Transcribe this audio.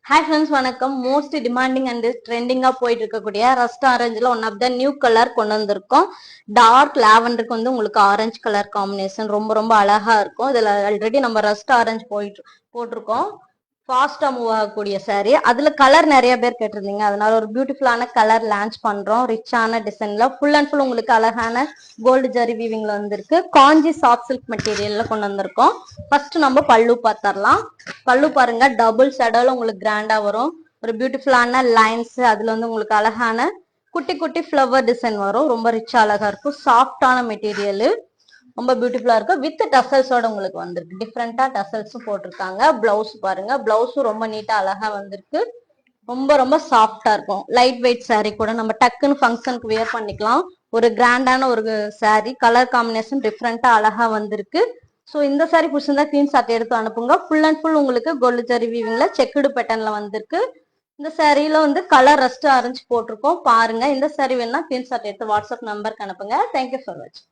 Hi friends, வணக்கம். Most demanding and ட்ரெண்டிங்கா போயிட்டு இருக்கக்கூடிய ரஸ்ட் ஆரஞ்சுல one of the new colour கொண்டு வந்திருக்கோம். டார்க் லாவெண்டருக்கு வந்து உங்களுக்கு ஆரஞ்சு கலர் காம்பினேஷன் ரொம்ப ரொம்ப அழகா இருக்கும். இதுல ஆல்ரெடி நம்ம ரஸ்ட் ஆரஞ்சு போட்டிருக்கோம். ஃபாஸ்டா மூவ் ஆகக்கூடிய சாரீ. அதுல கலர் நிறைய பேர் கேட்டிருந்தீங்க, அதனால ஒரு பியூட்டிஃபுல்லான கலர் லான்ச் பண்றோம். ரிச்சான டிசைன்ல ஃபுல் அண்ட் ஃபுல் உங்களுக்கு அழகான கோல்டு ஜரி வீவிங்ல வந்திருக்கு. காஞ்சி சாஃப்ட் சில்க் மெட்டீரியல்ல கொண்டு வந்திருக்கோம். ஃபர்ஸ்ட் நம்ம பல்லு பார்த்தரலாம். பல்லு பாருங்க, டபுள் ஷேடோல உங்களுக்கு கிராண்டா வரும். ஒரு பியூட்டிஃபுல்லான லைன்ஸ், அதுல வந்து உங்களுக்கு அழகான குட்டி குட்டி ஃபிளவர் டிசைன் வரும். ரொம்ப ரிச்சா அழகா இருக்கும். சாஃப்டான மெட்டீரியல், ரொம்ப பியூட்டிஃபுல்லா இருக்கும். வித் டசல்ஸோட உங்களுக்கு வந்திருக்கு. டிஃப்ரெண்டா டசல்ஸும் போட்டிருக்காங்க. பிளவுஸ் பாருங்க, பிளவுஸும் ரொம்ப நீட்டா அழகா வந்திருக்கு. ரொம்ப ரொம்ப சாஃப்டா இருக்கும். லைட் வெயிட் சாரீ கூட நம்ம டக்குன்னு ஃபங்க்ஷனுக்கு வியர் பண்ணிக்கலாம். ஒரு கிராண்டான ஒரு சாரீ. கலர் காம்பினேஷன் டிஃப்ரெண்டா அழகா வந்திருக்கு. ஸோ இந்த சாரீ பிடிச்சிருந்தா ஸ்கிரீன்ஷாட் எடுத்து அனுப்புங்க. ஃபுல் அண்ட் ஃபுல் உங்களுக்கு கோல்டு ஜரி வீவிங்ல செக்குடு பேட்டர்ன்ல வந்திருக்கு. இந்த சாரீல வந்து கலர் ரஸ்ட் ஆரஞ்சு போட்டிருக்கோம் பாருங்க. இந்த சாரீ வேணா ஸ்கிரீன்ஷாட் எடுத்து வாட்ஸ்அப் நம்பருக்கு அனுப்புங்க. தேங்க்யூ ஃபார் வாட்சிங்.